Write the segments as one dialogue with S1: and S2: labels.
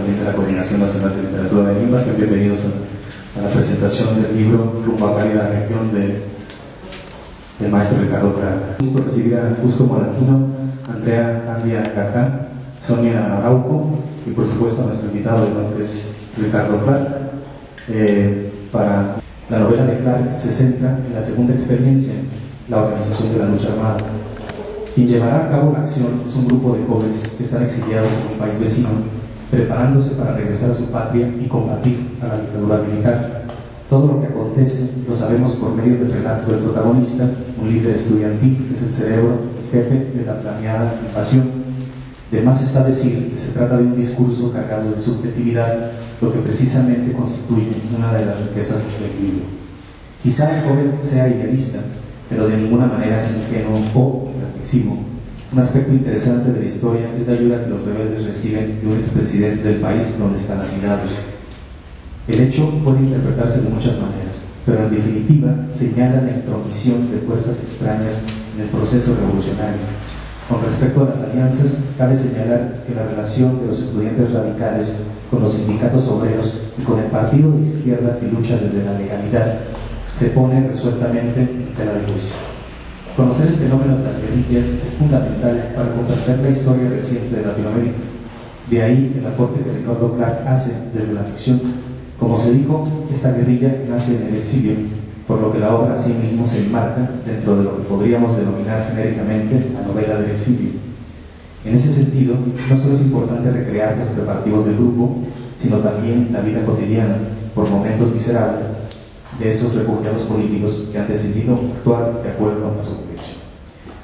S1: también de la Coordinación Nacional de Literatura de Lima. Sean bienvenidos a la presentación del libro Rumbo a Cálida Región del maestro Ricardo Prat. Gusto recibir a Justo Molatino, Andrea Candia Cacá, Sonia Araujo y por supuesto a nuestro invitado de honor, que es Ricardo Prat. Para la novela de Clark se centra en la segunda experiencia, la organización de la lucha armada. Quien llevará a cabo la acción es un grupo de jóvenes que están exiliados en un país vecino, preparándose para regresar a su patria y combatir a la dictadura militar. Todo lo que acontece lo sabemos por medio del relato del protagonista, un líder estudiantil que es el cerebro, el jefe de la planeada invasión. De más está decir que se trata de un discurso cargado de subjetividad, lo que precisamente constituye una de las riquezas del libro. Quizá el joven sea idealista, pero de ninguna manera es ingenuo o reflexivo. Un aspecto interesante de la historia es la ayuda que los rebeldes reciben de un expresidente del país donde están asignados. El hecho puede interpretarse de muchas maneras, pero en definitiva señala la intromisión de fuerzas extrañas en el proceso revolucionario. Con respecto a las alianzas, cabe señalar que la relación de los estudiantes radicales con los sindicatos obreros y con el partido de izquierda que lucha desde la legalidad se pone resueltamente en tela de juicio. Conocer el fenómeno de las guerrillas es fundamental para comprender la historia reciente de Latinoamérica. De ahí el aporte que Ricardo Clark hace desde la ficción. Como se dijo, esta guerrilla nace en el exilio, por lo que la obra sí mismo se enmarca dentro de lo que podríamos denominar genéricamente la novela del exilio. En ese sentido, no solo es importante recrear los preparativos del grupo, sino también la vida cotidiana, por momentos miserables, de esos refugiados políticos que han decidido actuar de acuerdo a su convicción.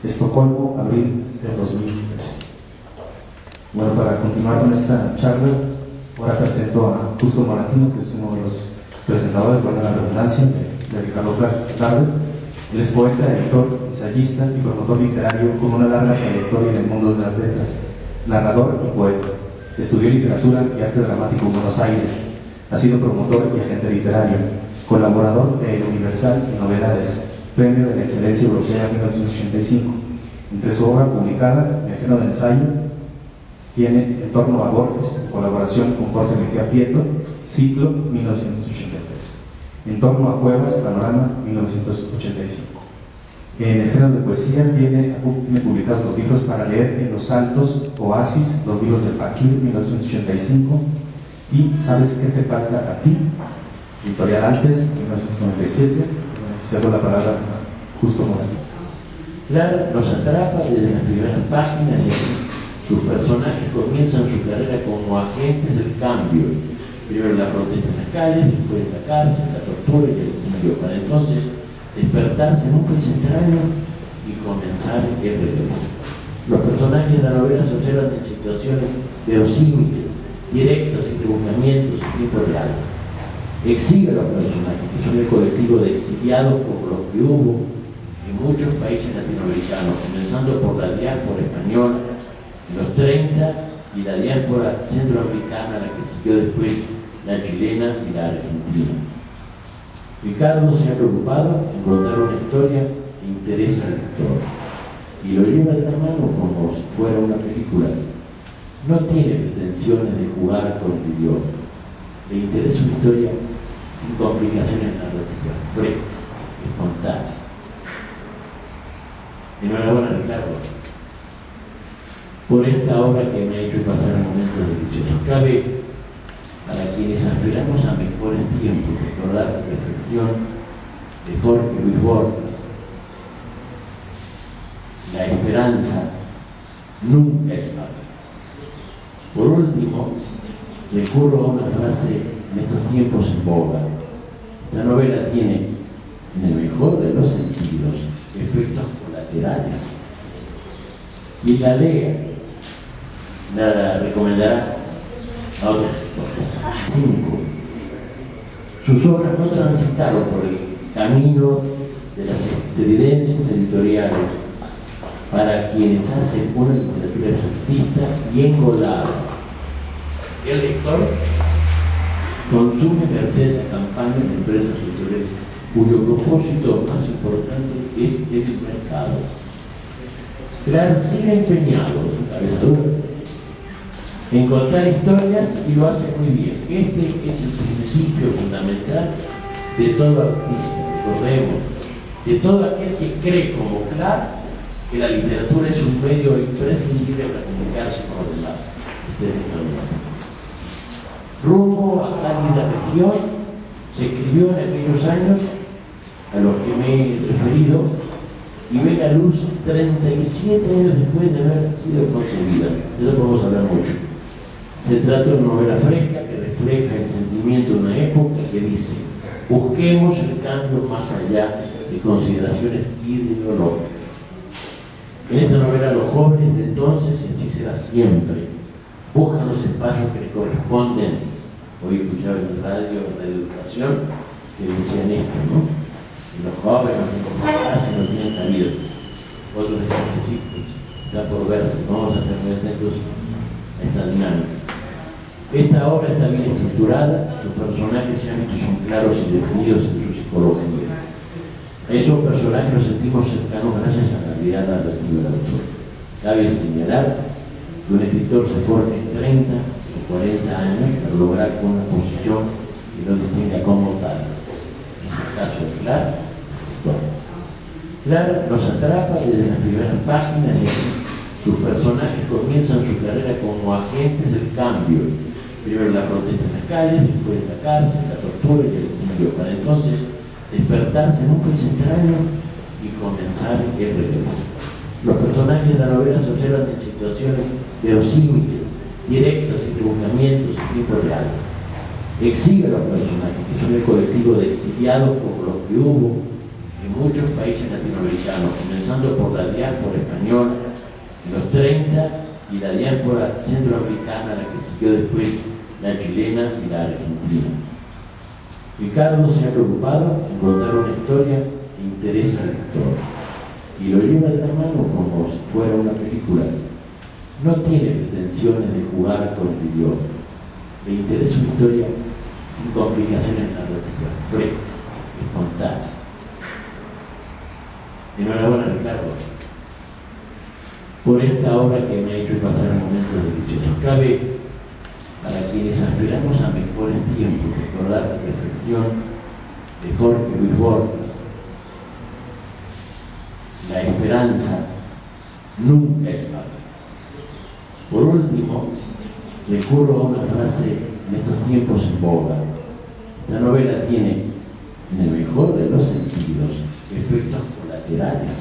S1: Estocolmo, abril de 2013. Bueno, para continuar con esta charla, ahora presento a Justo Molatino, que es uno de los presentadores, bueno, la redundancia, de Ricardo Prat esta tarde. Él es poeta, editor, ensayista y promotor literario con una larga trayectoria en el mundo de las letras, narrador y poeta. Estudió literatura y arte dramático en Buenos Aires. Ha sido promotor y agente literario. Colaborador de El Universal en Novedades, Premio de la Excelencia Europea 1985. Entre su obra publicada, Viajero de ensayo, tiene En torno a Borges, en colaboración con Jorge Mejía Prieto, Ciclo 1983. En torno a Cuevas, Panorama 1985. En el género de poesía tiene publicados los libros Para leer en los Altos, Oasis, los libros de Paquir 1985 y ¿Sabes qué te falta a ti? Editorial Alpes, 1997. Cedo la palabra a Justo Molatino.
S2: Clark nos atrapa desde las primeras páginas y así sus personajes comienzan su carrera como agentes del cambio. Primero la protesta en las calles, después la cárcel, la tortura y el exilio, para entonces despertarse en un país extraño y comenzar el regreso. Los personajes de la novela se observan en situaciones verosímiles, directas y de buscamientos en tiempo real. Exhibe a los personajes, que son el colectivo de exiliados como los que hubo en muchos países latinoamericanos, comenzando por la diáspora española en los 30 y la diáspora centroamericana, la que siguió después la chilena y la argentina. Ricardo se ha preocupado en contar una historia que interesa al lector y lo lleva de la mano como si fuera una película. No tiene pretensiones de jugar con el idioma. Le interesa una historia sin complicaciones narrativas, fresca, espontánea. Enhorabuena, Ricardo, por esta obra que me ha hecho pasar momentos deliciosos. Cabe, para quienes aspiramos a mejores tiempos, recordar la reflexión de Jorge Luis Borges: la esperanza nunca es mala. Por último, recurro a una frase en estos tiempos en boga. Esta novela tiene, en el mejor de los sentidos, efectos colaterales. Quien la lea la recomendará a otros. 5. Sus obras no transitaron por el camino de las estridencias editoriales para quienes hacen una literatura efectista y engolada. El lector consume merced a campañas de empresas editoriales cuyo propósito más importante es el mercado. Clark sigue empeñado, su cabeza dura, en contar historias, y lo hace muy bien. Este es el principio fundamental de todo artista, recordemos, de todo aquel que cree como Clark que la literatura es un medio imprescindible para comunicarse con los demás estéticamente. Rumbo a cálida región se escribió en aquellos años a los que me he referido y ve la luz 37 años después de haber sido concebida. De eso podemos hablar mucho. Se trata de una novela fresca que refleja el sentimiento de una época que dice: busquemos el cambio más allá de consideraciones ideológicas. En esta novela los jóvenes de entonces, y así será siempre, buscan los espacios que les corresponden. Hoy escuchaba en la radio Educación que decían esto, ¿no? Y los jóvenes no tienen cabida. Otros decían que sí, pues, está por verse, vamos a ser muy atentos a esta dinámica. Esta obra está bien estructurada, sus personajes y ámbitos son claros y definidos en su psicología. A esos personajes los sentimos cercanos gracias a la habilidad narrativa del autor. Cabe señalar que un escritor se forja en 30 o 40 años para lograr una posición que lo distinga como tal. Es el caso de Clark. Bueno, Clark nos atrapa desde las primeras páginas y así sus personajes comienzan su carrera como agentes del cambio. Primero la protesta en las calles, después la cárcel, la tortura y el exilio, para entonces despertarse en un país extraño y comenzar el regreso. Los personajes de la novela se observan en situaciones verosímiles, directas y rebuscamientos en tiempo real. Exhibe a los personajes, que son el colectivo de exiliados como los que hubo en muchos países latinoamericanos, comenzando por la diáspora española en los 30 y la diáspora centroamericana, la que siguió después la chilena y la argentina. Ricardo se ha preocupado en contar una historia que interesa al lector y lo lleva de la mano como si fuera una película. No tiene pretensiones de jugar con el idioma. Le interesa una historia sin complicaciones narrativas, fresca, espontánea. Enhorabuena, Ricardo, por esta obra que me ha hecho pasar momentos deliciosos. Cabe, para quienes aspiramos a mejores tiempos, recordar la reflexión de Jorge Luis Borges: la esperanza nunca es mala. Por último, recurro a una frase en estos tiempos en boga. Esta novela tiene, en el mejor de los sentidos, efectos colaterales.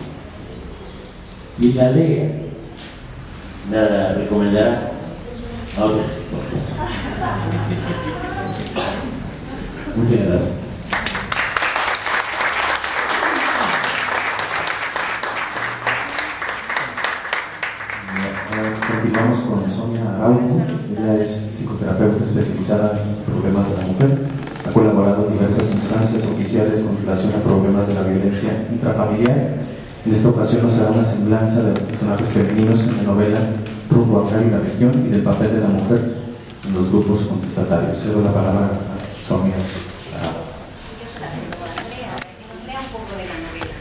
S2: Y la lea, la recomendará a otros lectores. Muchas gracias.
S1: Continuamos con Sonia Araujo. Ella es psicoterapeuta especializada en problemas de la mujer. Ha colaborado en diversas instancias oficiales con relación a problemas de la violencia intrafamiliar. En esta ocasión nos dará una semblanza de los personajes femeninos en la novela Rumbo a cálida región y del papel de la mujer en los grupos contestatarios. Cedo la palabra a Sonia Araujo.
S3: Yo se la cedo a Andrea, que nos lea un poco de la novela.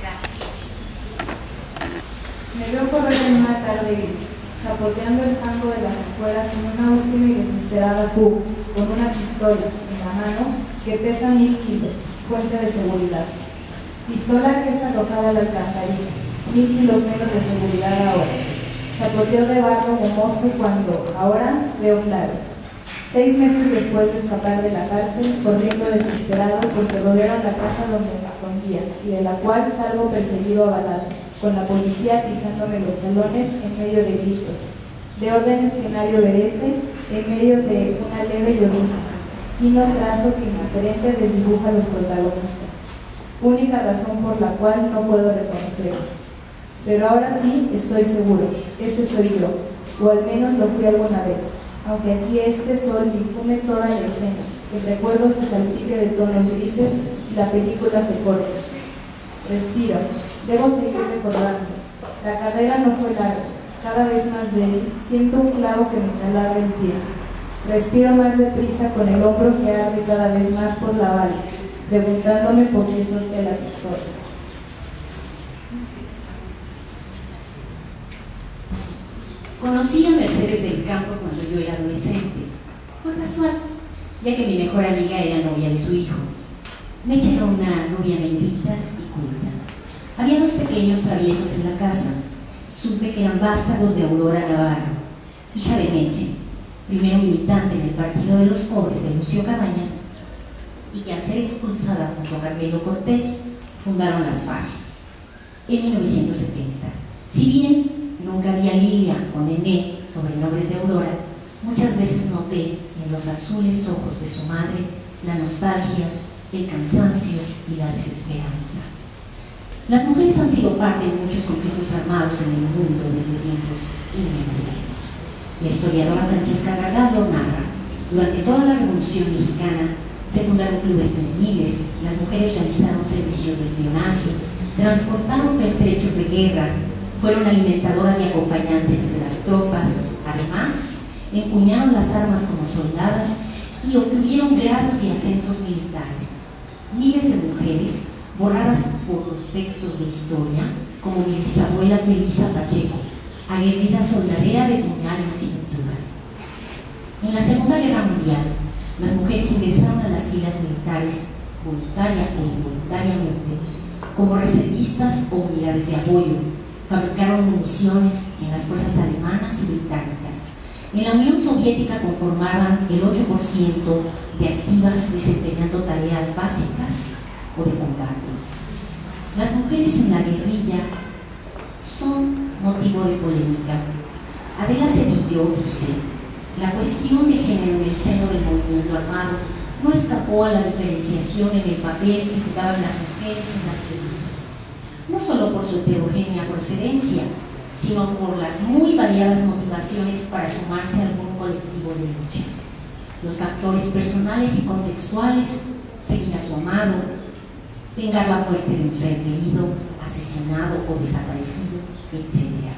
S3: Gracias.
S4: Me veo correr en una tarde gris, chapoteando el fango de las afueras en una última y desesperada fuga, con una pistola en la mano que pesa 1000 kilos, fuente de seguridad. Pistola que es arrojada a la alcantarilla, 1000 kilos menos de seguridad ahora. Chapoteo de barro gomoso cuando, ahora, veo claro. 6 meses después de escapar de la cárcel, corriendo desesperado porque rodearon la casa donde me escondía y de la cual salgo perseguido a balazos, con la policía pisándome los talones en medio de gritos, de órdenes que nadie obedece, en medio de una leve llovizna, fino trazo que indiferente desdibuja a los protagonistas. Única razón por la cual no puedo reconocerlo. Pero ahora sí estoy seguro, ese soy yo, o al menos lo fui alguna vez, aunque aquí este sol difume toda la escena, el recuerdo se salpique de tonos grises y la película se corre. Respiro, debo seguir recordando. La carrera no fue larga, cada vez más débil, siento un clavo que me taladra el pie. Respiro más deprisa con el hombro que arde cada vez más por la bala, preguntándome por qué solté la pistola.
S5: Conocí a Mercedes del Campo cuando yo era adolescente. Fue casual, ya que mi mejor amiga era novia de su hijo. Mecha era una rubia bendita y culta. Había dos pequeños traviesos en la casa. Supe que eran vástagos de Aurora Navarro, hija de Meche, primero militante en el Partido de los Pobres de Lucio Cabañas, y que al ser expulsada junto a Carmelo Cortés, fundaron las FARC en 1970. Si bien nunca vi a Lilia o Nené, sobrenombres de Aurora, muchas veces noté en los azules ojos de su madre la nostalgia, el cansancio y la desesperanza. Las mujeres han sido parte de muchos conflictos armados en el mundo desde tiempos inmemoriales. La historiadora Francesca Gargallo narra: durante toda la Revolución Mexicana se fundaron clubes femeniles, las mujeres realizaron servicios de espionaje, transportaron pertrechos de guerra, fueron alimentadoras y acompañantes de las tropas, además empuñaron las armas como soldadas y obtuvieron grados y ascensos militares. Miles de mujeres, borradas por los textos de historia, como mi bisabuela Felisa Pacheco, aguerrida soldadera de puñal en cintura. En la Segunda Guerra Mundial, las mujeres ingresaron a las filas militares, voluntaria o involuntariamente, como reservistas o unidades de apoyo. Fabricaron municiones en las fuerzas alemanas y británicas. En la Unión Soviética conformaban el 8% de activas desempeñando tareas básicas o de combate. Las mujeres en la guerrilla son motivo de polémica. Adela Cedillo dice: la cuestión de género en el seno del movimiento armado no escapó a la diferenciación en el papel que jugaban las mujeres en las guerrillas, no solo por su heterogénea procedencia, sino por las muy variadas motivaciones para sumarse a algún colectivo de lucha. Los factores personales y contextuales: seguir a su amado, vengar la muerte de un ser querido, asesinado o desaparecido, etc.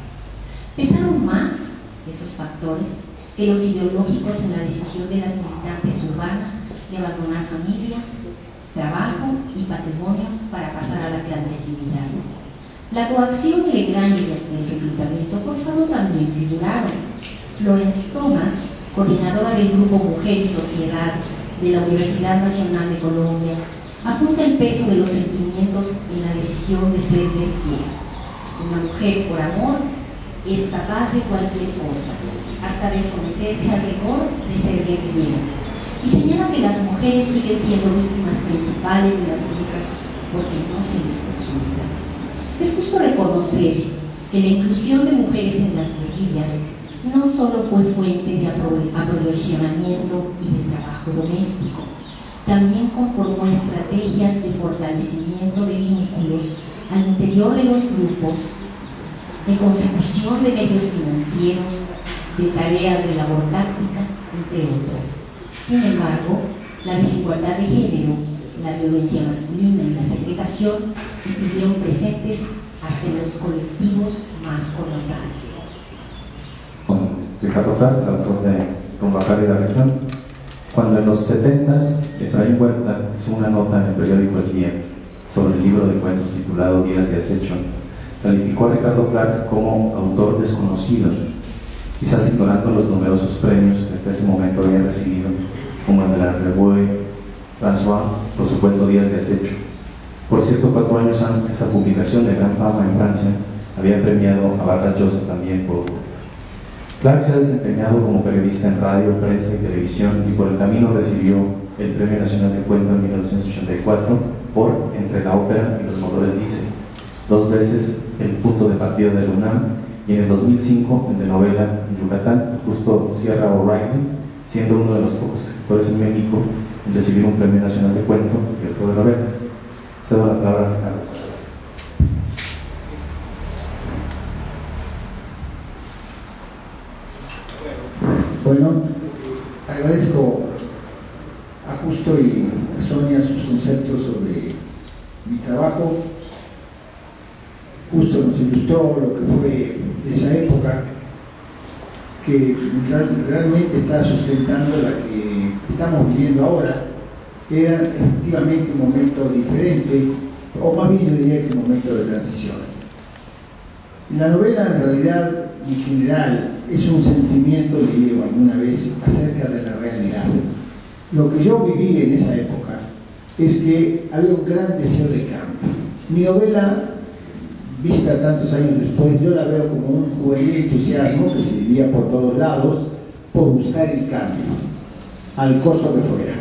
S5: Pesaron más esos factores que los ideológicos en la decisión de las militantes urbanas de abandonar familia, trabajo y patrimonio para pasar a la clandestinidad. La coacción, el engaño y hasta el reclutamiento forzado también figuraron. Florence Thomas, coordinadora del grupo Mujer y Sociedad de la Universidad Nacional de Colombia, apunta el peso de los sentimientos en la decisión de ser guerrillera. Una mujer por amor es capaz de cualquier cosa, hasta de someterse al rigor de ser guerrillera. Y señala que las mujeres siguen siendo víctimas principales de las guerras porque no se les consulta. Es justo reconocer que la inclusión de mujeres en las guerrillas no solo fue fuente de aprovisionamiento y de trabajo doméstico, también conformó estrategias de fortalecimiento de vínculos al interior de los grupos, de consecución de medios financieros, de tareas de labor táctica, entre otras. Sin embargo, la desigualdad de género, la violencia masculina y la segregación estuvieron presentes hasta en los colectivos más connotados.
S1: Ricardo Prat, autor de Rumbo a Cálida Región. Cuando en los 70s Efraín Huerta hizo una nota en el periódico El Día sobre el libro de cuentos titulado Días de Acecho, calificó a Ricardo Prat como autor desconocido, quizás ignorando los numerosos premios que hasta ese momento había recibido, como el de la Revue François por su cuento Días de Acecho. Por cierto, 4 años antes de esa publicación de gran fama en Francia, había premiado a Vargas Llosa también por cuento. Clark se ha desempeñado como periodista en radio, prensa y televisión, y por el camino recibió el Premio Nacional de Cuento en 1984 por Entre la ópera y los motores diésel, 2 veces el punto de partida de la UNAM, y en el 2005 el de novela en Yucatán, justo Sierra O'Reilly, siendo uno de los pocos escritores en México en recibir un Premio Nacional de Cuento y otro de novela. Cedo la palabra a Ricardo.
S6: Bueno, agradezco a Justo y a Sonia sus conceptos sobre mi trabajo. Justo nos ilustró lo que fue de esa época, que realmente está sustentando la que estamos viviendo ahora. Era efectivamente un momento diferente, o más bien yo diría que un momento de transición. La novela en realidad, en general, es un sentimiento, leí alguna vez, acerca de la realidad. Lo que yo viví en esa época es que había un gran deseo de cambio. Mi novela, vista tantos años después, yo la veo como un juvenil entusiasmo que se vivía por todos lados por buscar el cambio, al costo que fuera.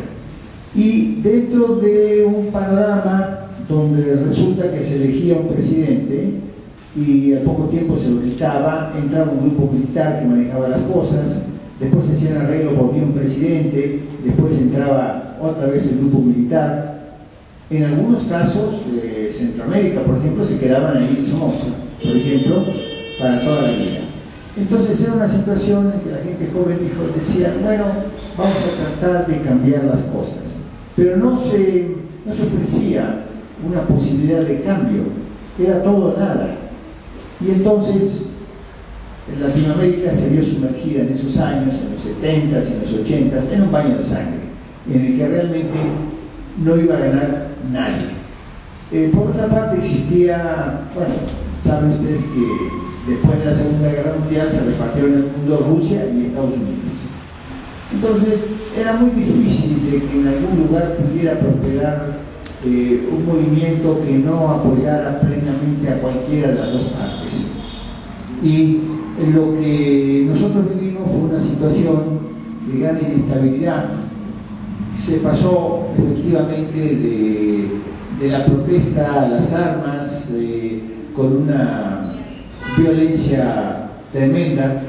S6: Y dentro de un panorama donde resulta que se elegía un presidente y al poco tiempo se lo quitaba, entraba un grupo militar que manejaba las cosas, después se hacían arreglos, volvía un presidente, después entraba otra vez el grupo militar. En algunos casos, Centroamérica, por ejemplo, se quedaban ahí en Somoza, por ejemplo, para toda la vida. Entonces era una situación en que la gente joven decía, bueno, vamos a tratar de cambiar las cosas. Pero no se ofrecía una posibilidad de cambio, era todo o nada. Y entonces Latinoamérica se vio sumergida en esos años, en los 70s, en los 80s, en un baño de sangre, en el que realmente no iba a ganar nadie. Por otra parte existía, bueno, saben ustedes que después de la Segunda Guerra Mundial se repartió en el mundo Rusia y Estados Unidos. Entonces era muy difícil de que en algún lugar pudiera prosperar un movimiento que no apoyara plenamente a cualquiera de las dos partes. Y lo que nosotros vivimos fue una situación de gran inestabilidad. Se pasó efectivamente de la protesta a las armas con una violencia tremenda,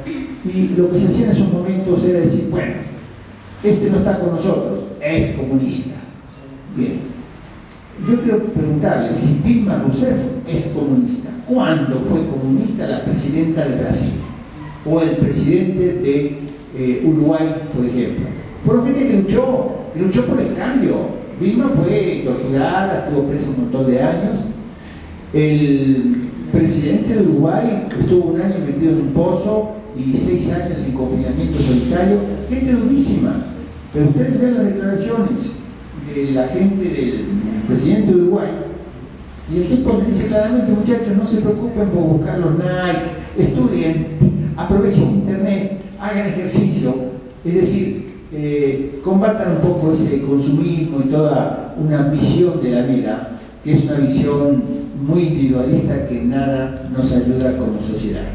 S6: y lo que se hacía en esos momentos era decir, bueno, este no está con nosotros, es comunista. Bien, yo quiero preguntarle si Dilma Rousseff es comunista. ¿Cuándo fue comunista la presidenta de Brasil? O el presidente de Uruguay, por ejemplo. Por gente que luchó por el cambio. Dilma fue torturada, estuvo preso un montón de años. El presidente de Uruguay estuvo un año metido en un pozo y 6 años en confinamiento solitario. Gente durísima. Pero ustedes ven las declaraciones de la gente del presidente de Uruguay, y el tipo le dice claramente, muchachos, no se preocupen por buscar los Nike, estudien, aprovechen internet, hagan ejercicio, es decir, combatan un poco ese consumismo y toda una visión de la vida, que es una visión muy individualista que nada nos ayuda como sociedad.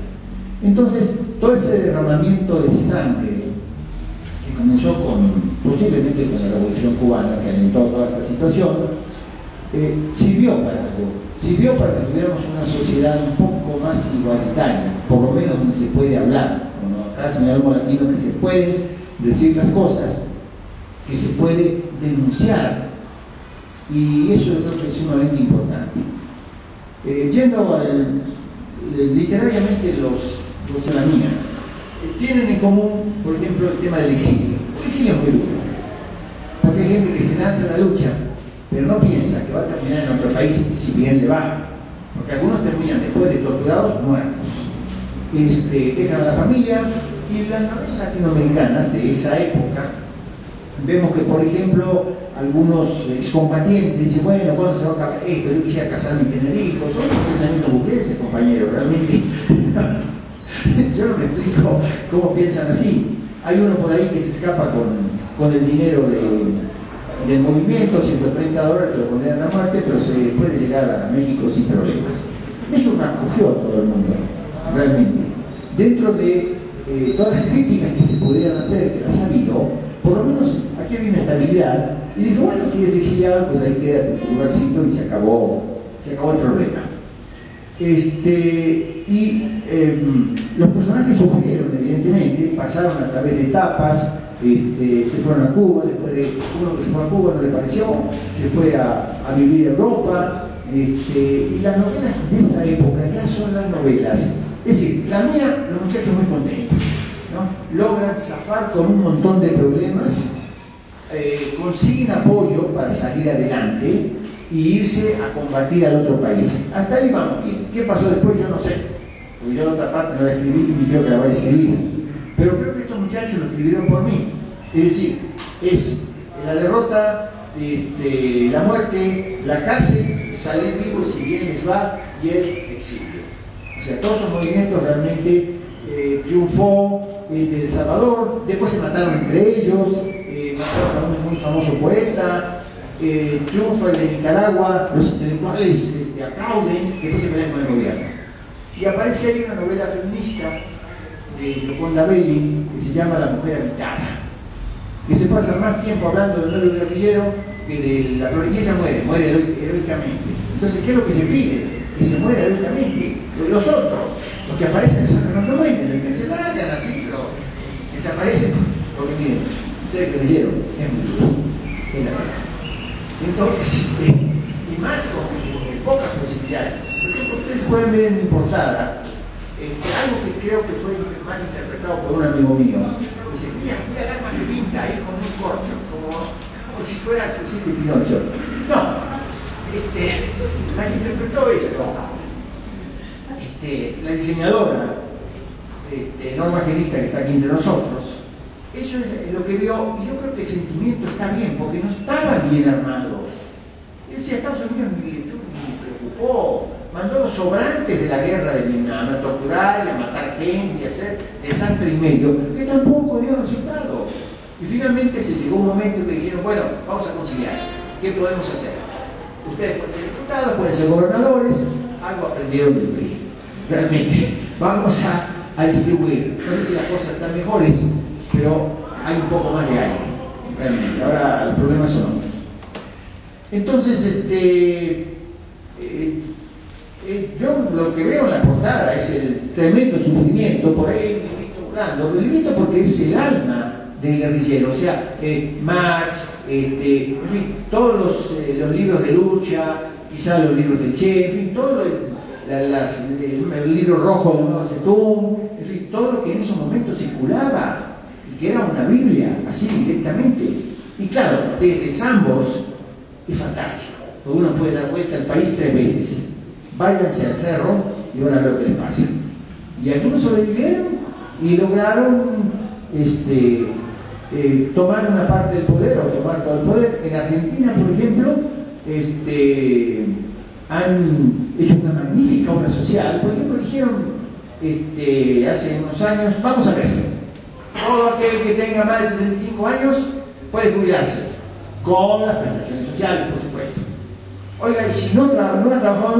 S6: Entonces, todo ese derramamiento de sangre que comenzó posiblemente con la Revolución Cubana, que alentó toda esta situación, sirvió para algo, sirvió para que tuviéramos una sociedad un poco más igualitaria, por lo menos donde se puede hablar, como acá señor Moratino, que se pueden decir las cosas, que se puede denunciar, y eso yo creo que es sumamente importante. Yendo literariamente los de la mía, tienen en común, por ejemplo, el tema del exilio. El exilio es muy duro, porque hay gente que se lanza a la lucha, pero no piensa que va a terminar en otro país, si bien le va, porque algunos terminan después de torturados muertos. Dejan a la familia, y las novelas latinoamericanas de esa época, vemos que, por ejemplo, algunos excombatientes dicen, bueno, ¿cuándo se va a acabar esto? Yo quisiera casarme y tener hijos. Son los pensamientos burgueses, compañeros, realmente. Yo no me explico cómo piensan así. Hay uno por ahí que se escapa con el dinero del movimiento, $130 se lo condenan a muerte, pero se puede llegar a México sin problemas. México acogió a todo el mundo, realmente. Dentro de todas las críticas que se pudieran hacer, que las ha habido, por lo menos aquí había una estabilidad, y dijo, bueno, si es exiliado, pues ahí queda en tu lugarcito y se acabó el problema. Los personajes sufrieron, evidentemente, pasaron a través de etapas, se fueron a Cuba, después de uno que se fue a Cuba no le pareció, se fue a vivir a Europa, y las novelas de esa época ya son las novelas. Es decir, la mía, los muchachos muy contentos, ¿no? Logran zafar con un montón de problemas, consiguen apoyo para salir adelante y irse a combatir al otro país. Hasta ahí vamos bien. ¿Qué pasó después? Yo no sé, porque yo la otra parte no la escribí ni creo que la vaya a escribir. Pero creo que estos muchachos lo escribieron por mí. Es decir, es la derrota, la muerte, la cárcel, salir vivos si bien les va, y el exilio. O sea, todos esos movimientos realmente triunfó El Salvador, después se mataron entre ellos, mataron a un muy famoso poeta, triunfa el de Nicaragua, los intelectuales aplauden, después se pelean con el gobierno. Y aparece ahí una novela feminista de Gioconda Belli que se llama La mujer habitada, que se pasa más tiempo hablando del novio guerrillero que de la y ella muere heroicamente. Entonces, ¿qué es lo que se pide? Que se muera heroicamente. Los otros, los que aparecen, no mueren, los que se largan así, pero desaparecen, porque miren, ser guerrillero es muy duro, es la verdad. Entonces, y más con pocas posibilidades. Por ejemplo, ustedes pueden ver en mi portada algo que creo que fue mal interpretado por un amigo mío. Dice, mira el arma que pinta ahí con un corcho, como si fuera el fusil de Pinocho. No, la que interpretó esto, la diseñadora, Norma Genista, que está aquí entre nosotros, eso es lo que vio, y yo creo que el sentimiento está bien, porque no estaban bien armados. Él decía, Estados Unidos ni le preocupó, mandó los sobrantes de la guerra de Vietnam a torturar, a matar gente, a hacer desastre y medio, que tampoco dio resultado. Y finalmente se llegó un momento que dijeron, bueno, vamos a conciliar, ¿qué podemos hacer? Ustedes pueden ser diputados, pueden ser gobernadores, algo aprendieron del PRI. Realmente, vamos a distribuir. No sé si las cosas están mejores, pero hay un poco más de aire, realmente. Ahora los problemas son otros. Entonces, yo lo que veo en la portada es el tremendo sufrimiento, por ahí el librito blando, el librito porque es el alma del guerrillero, o sea, Marx, en fin, todos los libros de lucha, quizás los libros de Che, en fin, todo el libro rojo de Mao Zedong, en fin, todo lo que en esos momentos circulaba y que era una Biblia, así directamente. Y claro, desde Zambos es fantástico, porque uno puede dar vuelta al país 3 veces. Váyanse al cerro y van a ver lo que les pasa. Y algunos sobrevivieron y lograron tomar una parte del poder o tomar todo el poder. En Argentina, por ejemplo, han hecho una magnífica obra social. Por ejemplo, dijeron hace unos años, vamos a ver, todo aquel que tenga más de 65 años puede jubilarse, con las prestaciones sociales, por supuesto. Oiga, y si no ha trabajado